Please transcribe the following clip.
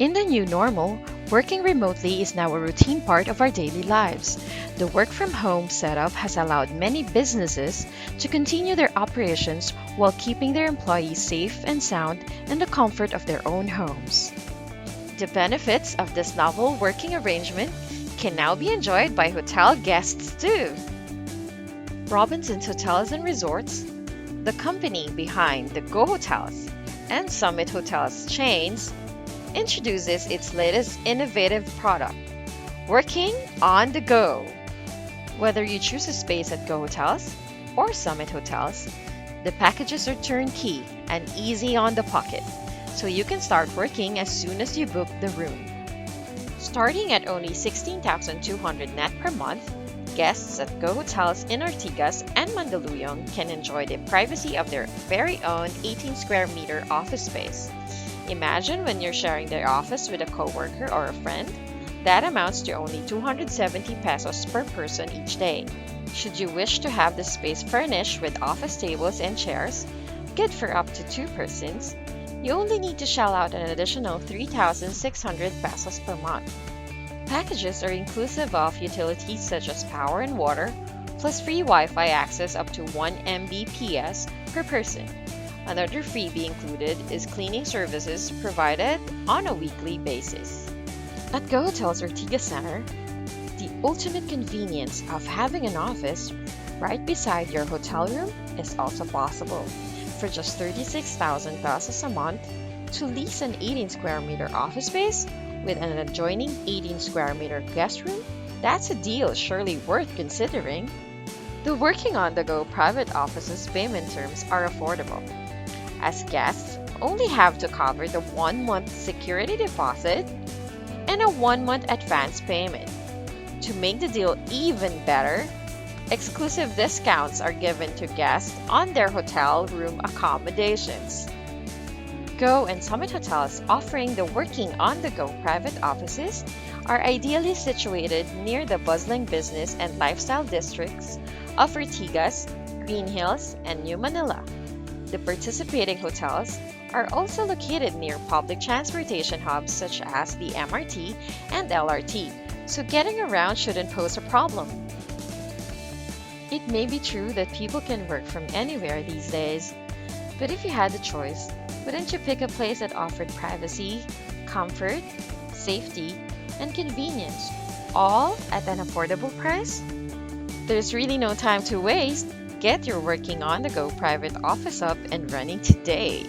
In the new normal, working remotely is now a routine part of our daily lives. The work from home setup has allowed many businesses to continue their operations while keeping their employees safe and sound in the comfort of their own homes. The benefits of this novel working arrangement can now be enjoyed by hotel guests too. Robinson's Hotels and Resorts, the company behind the Go Hotels and Summit Hotels chains, introduces its latest innovative product, Working on the Go. Whether you choose a space at Go Hotels or Summit Hotels, the packages are turnkey and easy on the pocket, so you can start working as soon as you book the room. Starting at only 16,200 net per month, guests at Go Hotels in Ortigas and Mandaluyong can enjoy the privacy of their very own 18 square meter office space. Imagine when you're sharing the office with a coworker or a friend. That amounts to only 270 pesos per person each day. Should you wish to have the space furnished with office tables and chairs, good for up to 2 persons, you only need to shell out an additional 3,600 pesos per month. Packages are inclusive of utilities such as power and water, plus free Wi-Fi access up to 1 Mbps per person. Another freebie included is cleaning services provided on a weekly basis. At Go Hotels Ortigas Center, the ultimate convenience of having an office right beside your hotel room is also possible. For just 36,000 pesos a month, to lease an 18 square meter office space with an adjoining 18 square meter guest room, that's a deal surely worth considering. The Working on the Go private offices payment terms are affordable, as guests only have to cover the 1-month security deposit and a 1-month advance payment. To make the deal even better, exclusive discounts are given to guests on their hotel room accommodations. Go and Summit Hotels offering the Working on the Go private offices are ideally situated near the bustling business and lifestyle districts of Ortigas, Green Hills, and New Manila. The participating hotels are also located near public transportation hubs such as the MRT and LRT, so getting around shouldn't pose a problem. It may be true that people can work from anywhere these days, but if you had the choice, wouldn't you pick a place that offered privacy, comfort, safety, and convenience, all at an affordable price? There's really no time to waste. Get your Working on the Go private office up and running today.